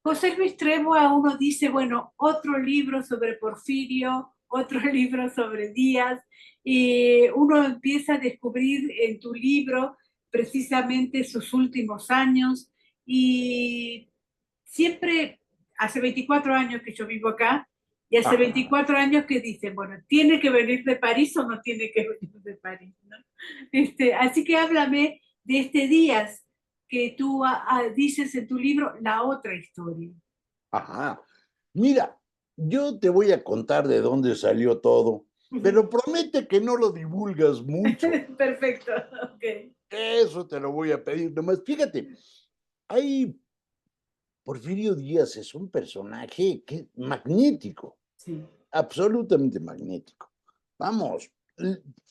José Luis Trémola, uno dice, bueno, otro libro sobre Porfirio, otro libro sobre Díaz, y uno empieza a descubrir en tu libro precisamente sus últimos años, y siempre, hace 24 años que yo vivo acá, y hace Ajá. 24 años que dicen, bueno, ¿tiene que venir de París o no tiene que venir de París? ¿No? Así que háblame de este Díaz que tú dices en tu libro, la otra historia. Ajá. Mira, yo te voy a contar de dónde salió todo, pero promete que no lo divulgas mucho. Perfecto, ok. Eso te lo voy a pedir. Nomás, fíjate, hay Porfirio Díaz es un personaje que magnífico, Sí. absolutamente magnético. Vamos,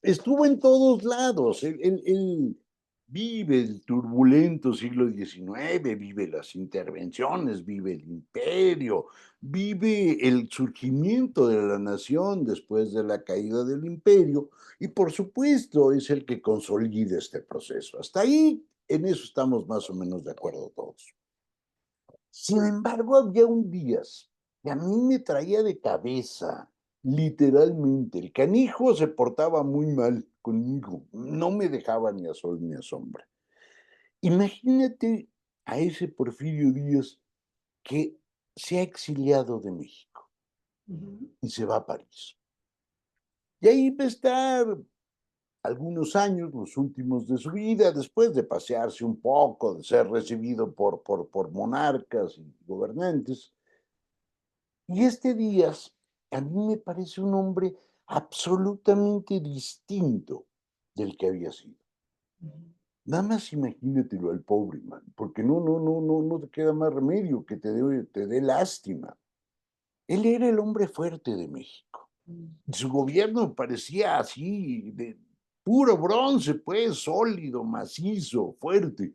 estuvo en todos lados. Él vive el turbulento siglo XIX, vive las intervenciones, vive el imperio, vive el surgimiento de la nación después de la caída del imperio y por supuesto es el que consolida este proceso. Hasta ahí, en eso estamos más o menos de acuerdo todos. Sin embargo, había un Díaz que a mí me traía de cabeza, literalmente. El canijo se portaba muy mal conmigo, no me dejaba ni a sol ni a sombra. Imagínate a ese Porfirio Díaz que se ha exiliado de México Ujú. y se va a París. Y ahí va a estar algunos años, los últimos de su vida, después de pasearse un poco, de ser recibido por monarcas y gobernantes. Y este Díaz, a mí me parece un hombre absolutamente distinto del que había sido. Nada más imagínatelo al pobre man, porque no te queda más remedio que te dé lástima. Él era el hombre fuerte de México. Su gobierno parecía así, de puro bronce, pues, sólido, macizo, fuerte.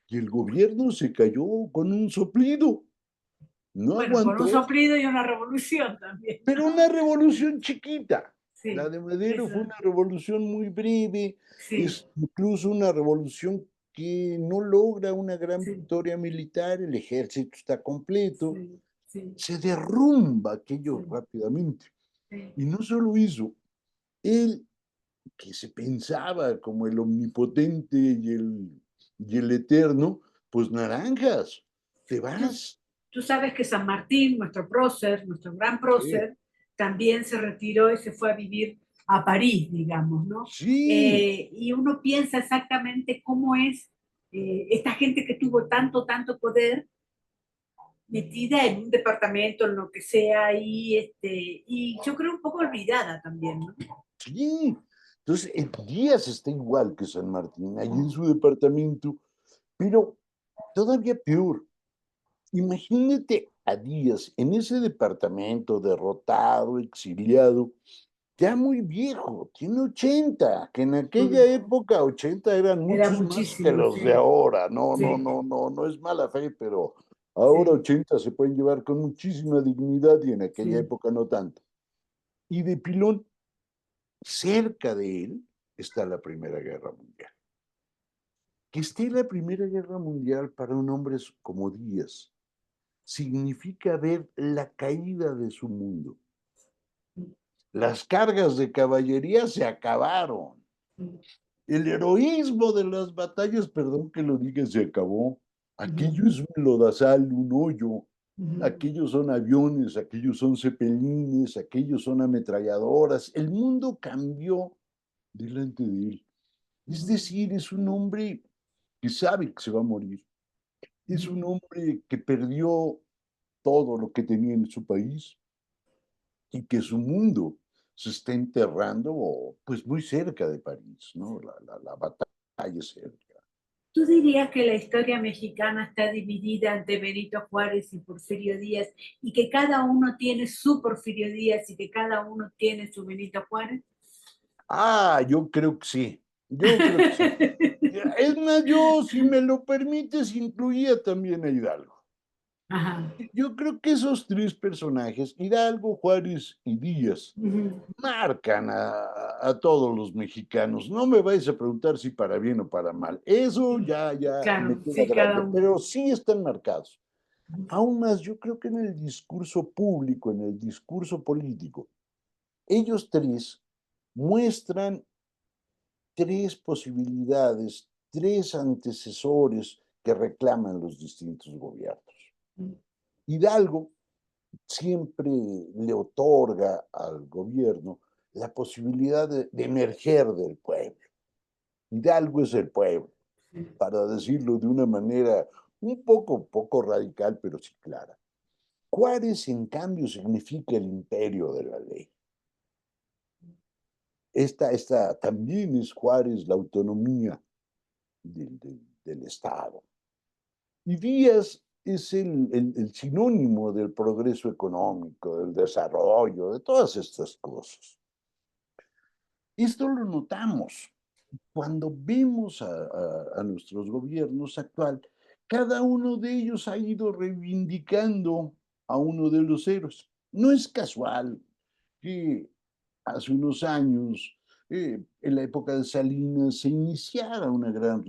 Y el gobierno se cayó con un soplido. No Bueno, con un aguantó. soplido y una revolución también, Pero ¿no? una revolución chiquita. La Sí, de Madero eso, fue una revolución muy breve, sí, es incluso una revolución que no logra una gran sí, victoria militar, el ejército está completo, sí, sí, se derrumba aquello sí, rápidamente. sí. Y no solo eso, él, que se pensaba como el omnipotente y el eterno, pues naranjas, te Tú, vas. tú sabes que San Martín, nuestro prócer, nuestro gran Sí, prócer, también se retiró y se fue a vivir a París, digamos, ¿no? sí, Y uno piensa exactamente cómo es esta gente que tuvo tanto, tanto poder metida en un departamento, en lo que sea, y yo creo un poco olvidada también, ¿no? sí. Entonces, el Díaz está igual que San Martín, ahí en su departamento, pero todavía peor. Imagínate a Díaz en ese departamento derrotado, exiliado, ya muy viejo, tiene 80, que en aquella Mm. época 80 eran Era muchos más que muchísimo, los de sí, ahora. sí, No es mala fe, pero ahora sí, 80 se pueden llevar con muchísima dignidad y en aquella sí. época no tanto. Y de pilón, cerca de él está la Primera Guerra Mundial. Que esté la Primera Guerra Mundial para un hombre como Díaz significa ver la caída de su mundo. Las cargas de caballería se acabaron. El heroísmo de las batallas, perdón que lo diga, se acabó. Ujú, Aquello es un lodazal, un hoyo. ujú, Aquellos son aviones, aquellos son cepelines, aquellos son ametralladoras. El mundo cambió delante de él. Es decir, es un hombre que sabe que se va a morir. Es ujú. un hombre que perdió todo lo que tenía en su país y que su mundo se está enterrando, pues muy cerca de París, ¿no? La batalla es cerca. ¿Tú dirías que la historia mexicana está dividida entre Benito Juárez y Porfirio Díaz y que cada uno tiene su Porfirio Díaz y que cada uno tiene su Benito Juárez? Ah, yo creo que sí, yo creo que sí. Es más, yo, si me lo permites, incluía también a Hidalgo. Ajá. Yo creo que esos tres personajes, Hidalgo, Juárez y Díaz, Ujú. marcan a todos los mexicanos. No me vais a preguntar si para bien o para mal. Eso ya me Claro, queda sí, cada grande, uno. pero sí están marcados. Aún más, yo creo que en el discurso público, en el discurso político, ellos tres muestran tres posibilidades, tres antecesores que reclaman los distintos gobiernos. Hidalgo siempre le otorga al gobierno la posibilidad de emerger del pueblo. Hidalgo es el pueblo, para decirlo de una manera un poco radical, pero sí clara. Juárez, en cambio, significa el imperio de la ley. Esta también es Juárez la autonomía del Estado. Y Díaz es el sinónimo del progreso económico, del desarrollo, de todas estas cosas. Esto lo notamos cuando vemos a nuestros gobiernos actual. Cada uno de ellos ha ido reivindicando a uno de los héroes. No es casual que hace unos años, en la época de Salinas, se iniciara una gran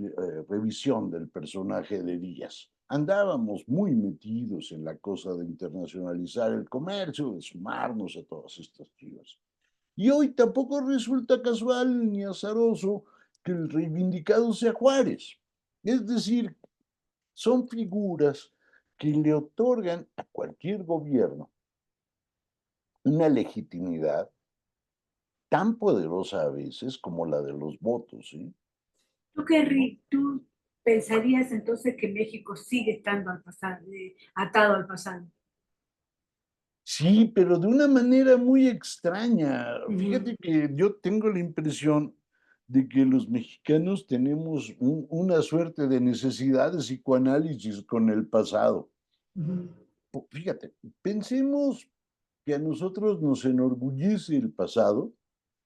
revisión del personaje de Díaz. Andábamos muy metidos en la cosa de internacionalizar el comercio, de sumarnos a todas estas chivas. Y hoy tampoco resulta casual ni azaroso que el reivindicado sea Juárez. Es decir, son figuras que le otorgan a cualquier gobierno una legitimidad tan poderosa a veces como la de los votos, ¿sí? ¿Tú pensarías entonces que México sigue estando al pasado, atado al pasado? Sí, pero de una manera muy extraña. Ujú, Fíjate que yo tengo la impresión de que los mexicanos tenemos una suerte de necesidad de psicoanálisis con el pasado. ujú. Fíjate, pensemos que a nosotros nos enorgullece el pasado,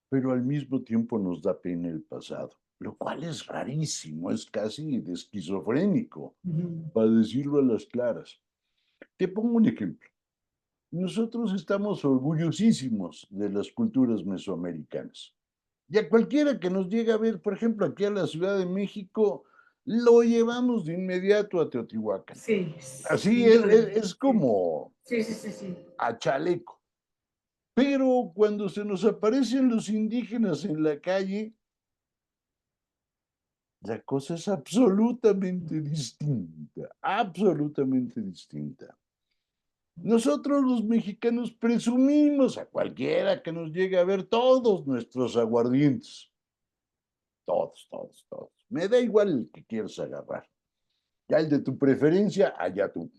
pero al mismo tiempo nos da pena el pasado, lo cual es rarísimo, es casi de esquizofrénico, Ujú, para decirlo a las claras. Te pongo un ejemplo. Nosotros estamos orgullosísimos de las culturas mesoamericanas. Y a cualquiera que nos llegue a ver, por ejemplo, aquí a la Ciudad de México, lo llevamos de inmediato a Teotihuacán. sí, Así sin duda. es Sí, como sí, sí, sí, sí. a chaleco. Pero cuando se nos aparecen los indígenas en la calle, la cosa es absolutamente distinta, absolutamente distinta. Nosotros los mexicanos presumimos a cualquiera que nos llegue a ver todos nuestros aguardientes. Todos, todos, todos. Me da igual el que quieras agarrar. Ya el de tu preferencia, allá tú.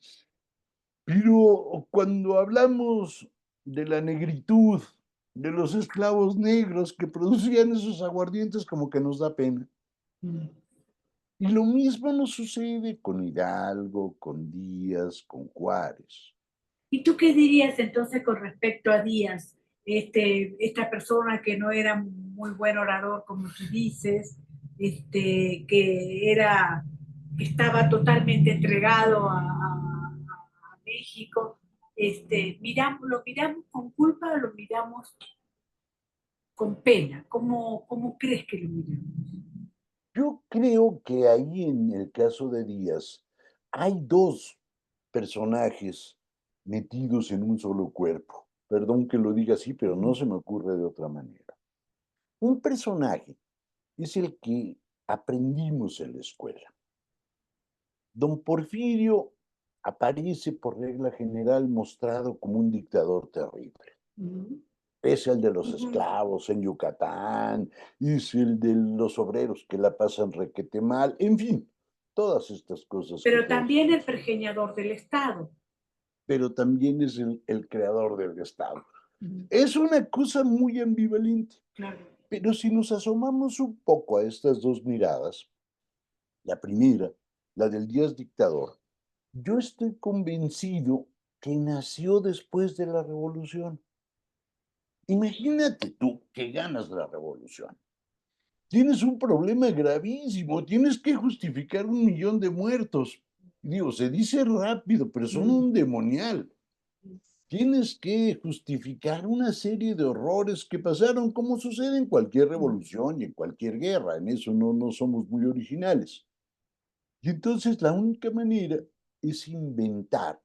Pero cuando hablamos de la negritud, de los esclavos negros que producían esos aguardientes, como que nos da pena. Mm. Y lo mismo nos sucede con Hidalgo, con Díaz, con Juárez. ¿Y tú qué dirías entonces con respecto a Díaz? Esta persona que no era muy buen orador, como tú dices, que estaba totalmente entregado a México. ¿Lo miramos con culpa o lo miramos con pena? ¿Cómo crees que lo miramos? Yo creo que ahí en el caso de Díaz hay dos personajes metidos en un solo cuerpo. Perdón que lo diga así, pero no se me ocurre de otra manera. Un personaje es el que aprendimos en la escuela. Don Porfirio aparece por regla general mostrado como un dictador terrible. Ujú, Es el de los ujú. esclavos en Yucatán, es el de los obreros que la pasan requete mal, en fin, todas estas cosas que Pero todos también el conocemos. pergeñador del Estado. Pero también es el creador del Estado. Ujú, Es una cosa muy ambivalente, claro. pero si nos asomamos un poco a estas dos miradas, la primera, la del Díaz dictador, yo estoy convencido que nació después de la revolución. Imagínate tú que ganas la revolución. Tienes un problema gravísimo, tienes que justificar 1 millón de muertos. Digo, se dice rápido, pero son Mm. un demonial. Tienes que justificar una serie de horrores que pasaron, como sucede en cualquier revolución y en cualquier guerra. En eso no somos muy originales. Y entonces la única manera es inventar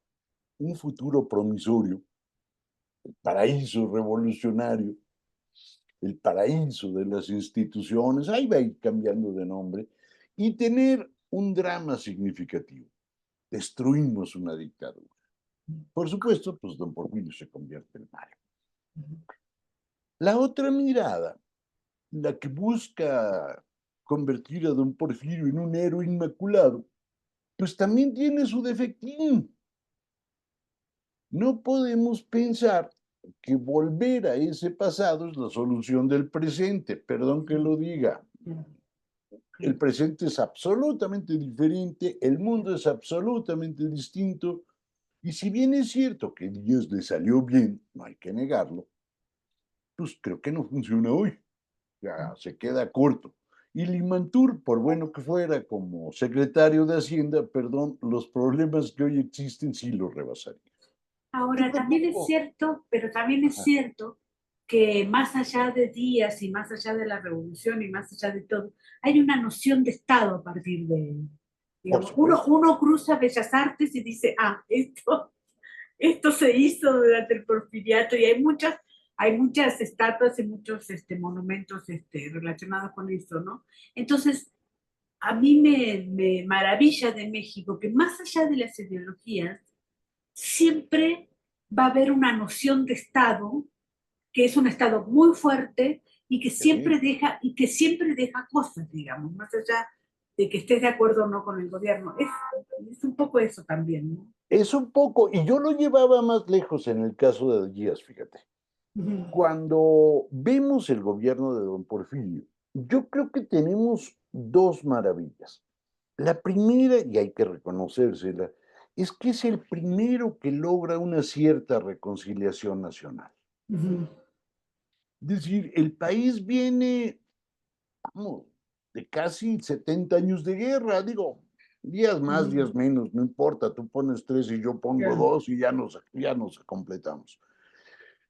un futuro promisorio, el paraíso revolucionario, el paraíso de las instituciones, ahí va a ir cambiando de nombre, y tener un drama significativo. Destruimos una dictadura. Por supuesto, pues don Porfirio se convierte en malo. La otra mirada, la que busca convertir a don Porfirio en un héroe inmaculado, pues también tiene su defectín. No podemos pensar que volver a ese pasado es la solución del presente, perdón que lo diga. El presente es absolutamente diferente, el mundo es absolutamente distinto, y si bien es cierto que Dios le salió bien, no hay que negarlo, pues creo que no funciona hoy, ya se queda corto. Y Limantur, por bueno que fuera como secretario de Hacienda, perdón, los problemas que hoy existen sí los rebasaría. Yo Ahora, también es propongo, cierto, pero también es ajá, cierto que más allá de Díaz y más allá de la revolución y más allá de todo, hay una noción de Estado a partir de, por digamos, supuesto, uno cruza Bellas Artes y dice, ah, esto se hizo durante el Porfiriato y hay muchas estatuas y muchos monumentos relacionados con eso, ¿no? Entonces, a mí me maravilla de México que más allá de las ideologías, siempre va a haber una noción de Estado, que es un Estado muy fuerte sí. y que siempre deja cosas, digamos, más allá de que estés de acuerdo o no con el gobierno. Es un poco eso también, ¿no? Es un poco, y yo lo llevaba más lejos en el caso de Díaz, fíjate. Ujú, Cuando vemos el gobierno de don Porfirio, yo creo que tenemos dos maravillas. La primera, y hay que reconocérsela, es que es el primero que logra una cierta reconciliación nacional. ujú, Es decir, el país viene, vamos, de casi 70 años de guerra, digo, días más, ujú. días menos, no importa, tú pones tres y yo pongo Claro. dos y ya nos completamos.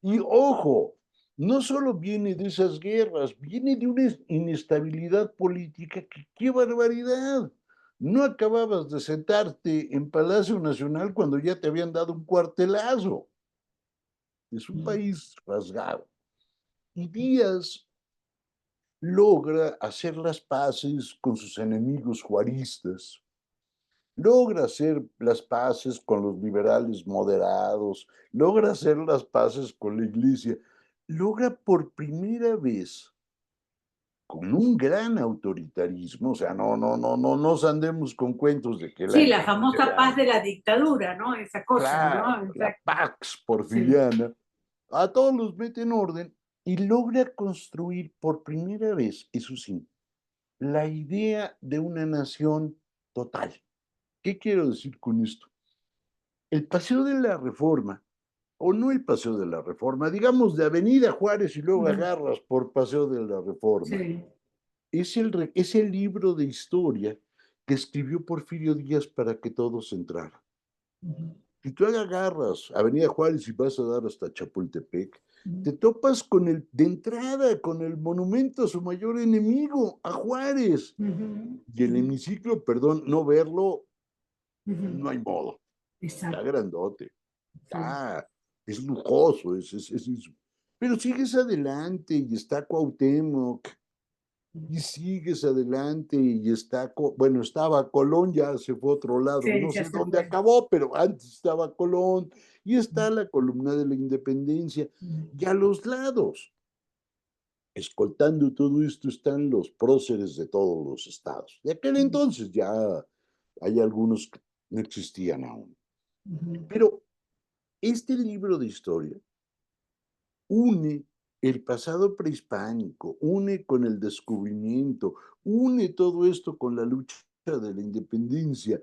Y ojo, no solo viene de esas guerras, viene de una inestabilidad política que qué barbaridad. No acababas de sentarte en Palacio Nacional cuando ya te habían dado un cuartelazo. Es un país rasgado. Y Díaz logra hacer las paces con sus enemigos juaristas, logra hacer las paces con los liberales moderados, logra hacer las paces con la iglesia, logra por primera vez con un gran autoritarismo, o sea, no nos andemos con cuentos de que la Sí, la iglesia famosa era, paz de la dictadura, ¿no? Esa cosa, claro, ¿no? la Exacto. Pax Sí. porfiriana, a todos los mete en orden y logra construir por primera vez, eso sí, la idea de una nación total. ¿Qué quiero decir con esto? El Paseo de la Reforma, o no el Paseo de la Reforma, digamos de Avenida Juárez y luego Ujú. agarras por Paseo de la Reforma, Sí. es el libro de historia que escribió Porfirio Díaz para que todos entraran. Ujú. Si tú agarras Avenida Juárez y vas a dar hasta Chapultepec, Ujú. te topas con de entrada, con el monumento a su mayor enemigo, a Juárez. Ujú. Y el hemiciclo, perdón, no verlo, Ujú. no hay modo. Está Exacto. grandote. Sí. Es lujoso, pero sigues adelante y está Cuauhtémoc, y sigues adelante y está, bueno, estaba Colón, ya se fue a otro lado, Sí, no ya sé se dónde fue. acabó, pero antes estaba Colón, y está la columna de la Independencia, Ujú. y a los lados, escoltando todo esto, están los próceres de todos los estados. De aquel entonces ya hay algunos que no existían aún. Ujú. Pero este libro de historia une el pasado prehispánico, une con el descubrimiento, une todo esto con la lucha de la independencia.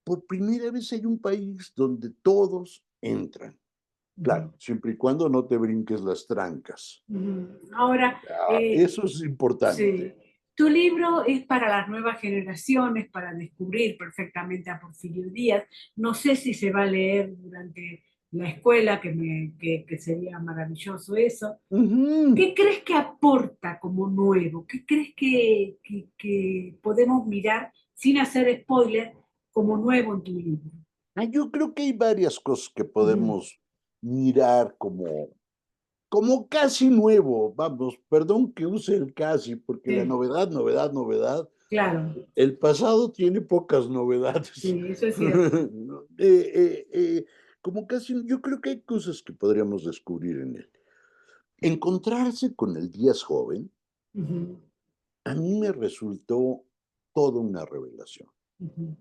Por primera vez hay un país donde todos entran. Claro, Ujú. siempre y cuando no te brinques las trancas. Ujú. Ahora, Eso es sí, importante. tu libro es para las nuevas generaciones, para descubrir perfectamente a Porfirio Díaz. No sé si se va a leer durante la escuela, que sería maravilloso eso. Ujú. ¿Qué crees que aporta como nuevo? ¿Qué crees que podemos mirar sin hacer spoiler como nuevo en tu libro? Yo creo que hay varias cosas que Ujú. podemos mirar como casi nuevo, vamos, perdón que use el casi, porque la Sí, novedad, novedad, novedad, claro, el pasado tiene pocas novedades. sí, eso es cierto. ¿No? Como casi, yo creo que hay cosas que podríamos descubrir en él. Encontrarse con el Díaz joven, Ujú, a mí me resultó toda una revelación. ujú.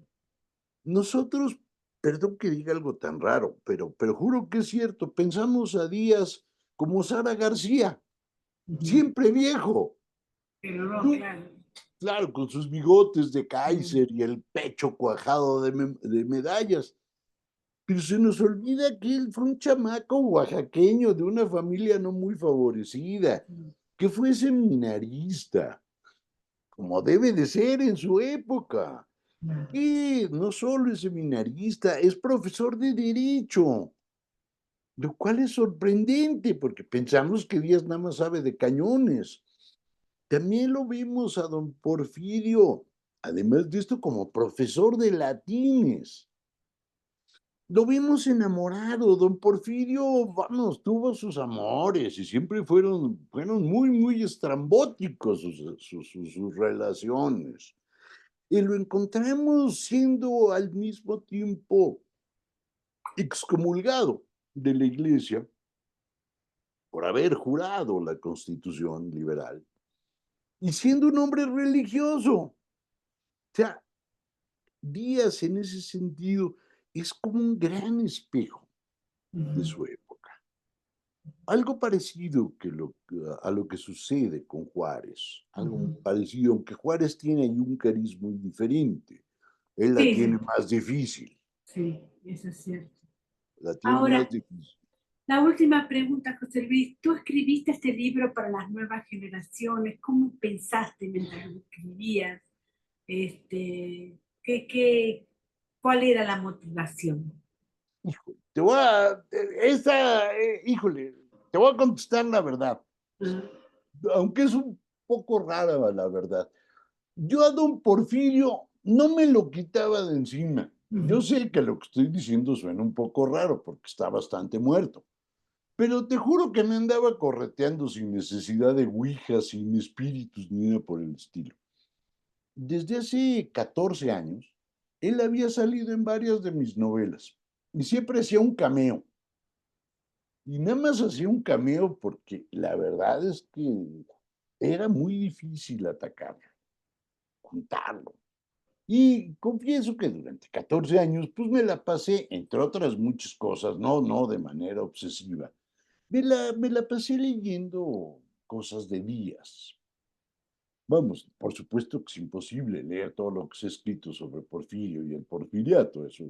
Nosotros, perdón que diga algo tan raro, pero juro que es cierto, pensamos a Díaz como Sara García, Ujú. siempre viejo. Pero no, No, claro. claro, con sus bigotes de Mm, Kaiser y el pecho cuajado de medallas. Pero se nos olvida que él fue un chamaco oaxaqueño de una familia no muy favorecida, mm, que fue seminarista, como debe de ser en su época. claro. Y no solo es seminarista, es profesor de derecho, lo cual es sorprendente porque pensamos que Díaz nada más sabe de cañones. También lo vimos a don Porfirio, además de esto, como profesor de latines. Lo vimos enamorado, don Porfirio, vamos, tuvo sus amores y siempre fueron muy, muy estrambóticos sus relaciones. Y lo encontramos siendo al mismo tiempo excomulgado de la iglesia por haber jurado la Constitución liberal y siendo un hombre religioso. O sea, Díaz en ese sentido es como un gran espejo de Ujú. su época. Algo parecido a lo que sucede con Juárez, algo Ujú. parecido, aunque Juárez tiene ahí un cariz muy diferente. Él la Sí, sí, tiene más difícil, sí, eso es cierto. la tiene más Ahora, difícil. la última pregunta, José Luis. ¿Tú escribiste este libro para las nuevas generaciones? ¿Cómo pensaste mientras lo escribías? ¿Qué, cuál era la motivación? Híjole, híjole, te voy a contestar la verdad, Ah, aunque es un poco rara la verdad. Yo a don Porfirio no me lo quitaba de encima. Yo ujú, sé que lo que estoy diciendo suena un poco raro porque está bastante muerto, pero te juro que me andaba correteando sin necesidad de ouijas, sin espíritus ni nada por el estilo. Desde hace 14 años, él había salido en varias de mis novelas y siempre hacía un cameo. Y nada más hacía un cameo porque la verdad es que era muy difícil atacarlo, juntarlo. Y confieso que durante 14 años, pues me la pasé, entre otras muchas cosas, no de manera obsesiva, me la pasé leyendo cosas de Díaz. Vamos, por supuesto que es imposible leer todo lo que se ha escrito sobre Porfirio y el porfiriato, eso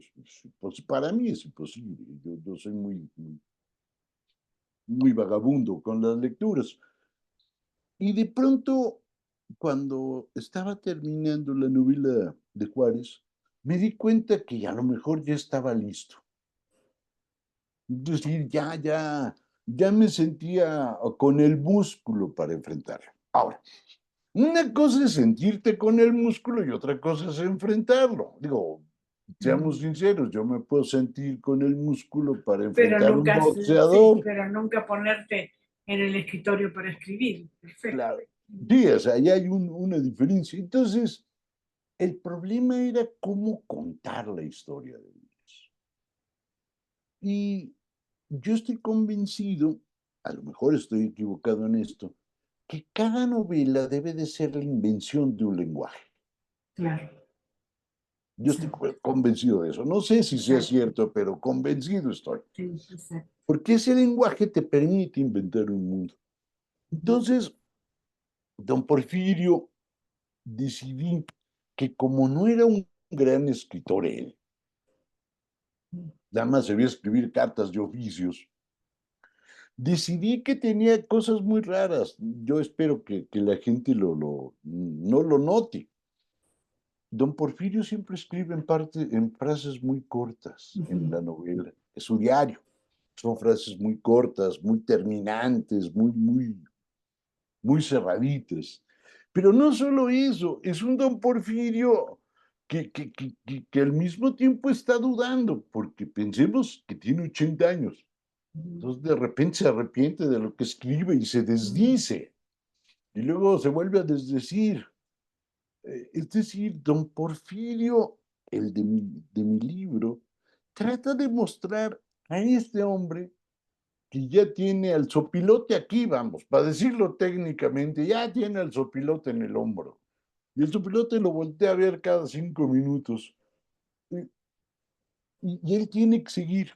pues, para mí es imposible, yo soy muy vagabundo con las lecturas. Y de pronto, cuando estaba terminando la novela de Juárez, me di cuenta que a lo mejor ya estaba listo. Es decir, ya me sentía con el músculo para enfrentarlo. Ahora, una cosa es sentirte con el músculo y otra cosa es enfrentarlo. Digo, seamos ujú. sinceros, yo me puedo sentir con el músculo para Pero enfrentar a un nunca, sí, boxeador. pero nunca ponerte en el escritorio para escribir. Perfecto. Claro. Sí, o sea, ahí hay una diferencia. Entonces, el problema era cómo contar la historia de Dios. Y yo estoy convencido, a lo mejor estoy equivocado en esto, que cada novela debe de ser la invención de un lenguaje. Claro, Yo estoy exacto, convencido de eso. No sé si sea exacto. cierto, pero convencido estoy. Sí, exacto. Porque ese lenguaje te permite inventar un mundo. Ujú, Entonces, don Porfirio decidí que como no era un gran escritor él, nada más sabía escribir cartas de oficios, decidí que tenía cosas muy raras. Yo espero que la gente no lo note. Don Porfirio siempre escribe en frases muy cortas en ujú. la novela, es su diario. Son frases muy cortas, muy terminantes, muy cerraditas. Pero no solo eso, es un don Porfirio que al mismo tiempo está dudando, porque pensemos que tiene 80 años. Ujú, Entonces de repente se arrepiente de lo que escribe y se ujú, desdice, y luego se vuelve a desdecir. Es decir, don Porfirio, el de mi libro, trata de mostrar a este hombre que ya tiene al sopilote aquí, vamos, para decirlo técnicamente, ya tiene al sopilote en el hombro. Y el sopilote lo voltea a ver cada 5 minutos. Y, y él tiene que seguir.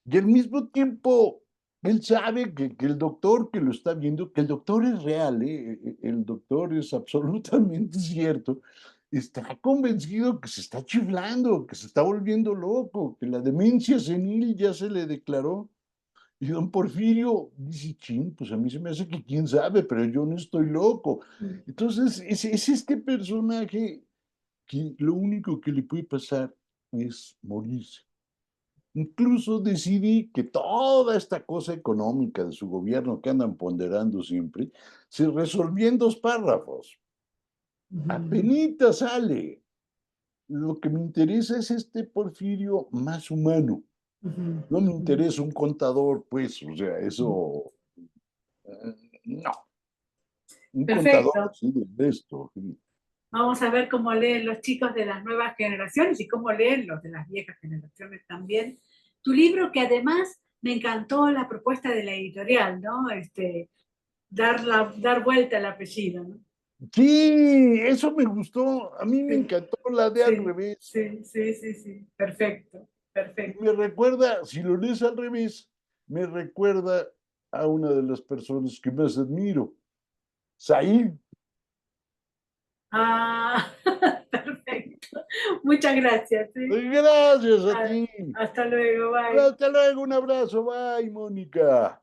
Y al mismo tiempo, él sabe que el doctor que lo está viendo, que el doctor es real, el doctor es absolutamente cierto, está convencido que se está chiflando, que se está volviendo loco, que la demencia senil ya se le declaró. Y don Porfirio dice, chin, pues a mí se me hace que quién sabe, pero yo no estoy loco. ujú, Entonces, es este personaje que lo único que le puede pasar es morirse. Incluso decidí que toda esta cosa económica de su gobierno que andan ponderando siempre, se resolvía en 2 párrafos. ujú, Apenita sale. Lo que me interesa es este Porfirio más humano. ujú, No me ujú, interesa un contador, pues, o sea, ujú. eso, no. Un contador Perfecto. así de esto. Sí. Vamos a ver cómo leen los chicos de las nuevas generaciones y cómo leen los de las viejas generaciones también. Tu libro, que además me encantó la propuesta de la editorial, ¿no? Dar vuelta al apellido, ¿no? Sí, eso me gustó. A mí me Sí, encantó la de al sí, revés. sí, sí, sí, sí. Perfecto, Y perfecto. me recuerda, si lo lees al revés, me recuerda a una de las personas que más admiro, Said. Ah, perfecto. Muchas gracias, ¿sí? Gracias a Ah, ti. hasta luego, bye. Hasta luego, un abrazo. Bye, Mónica.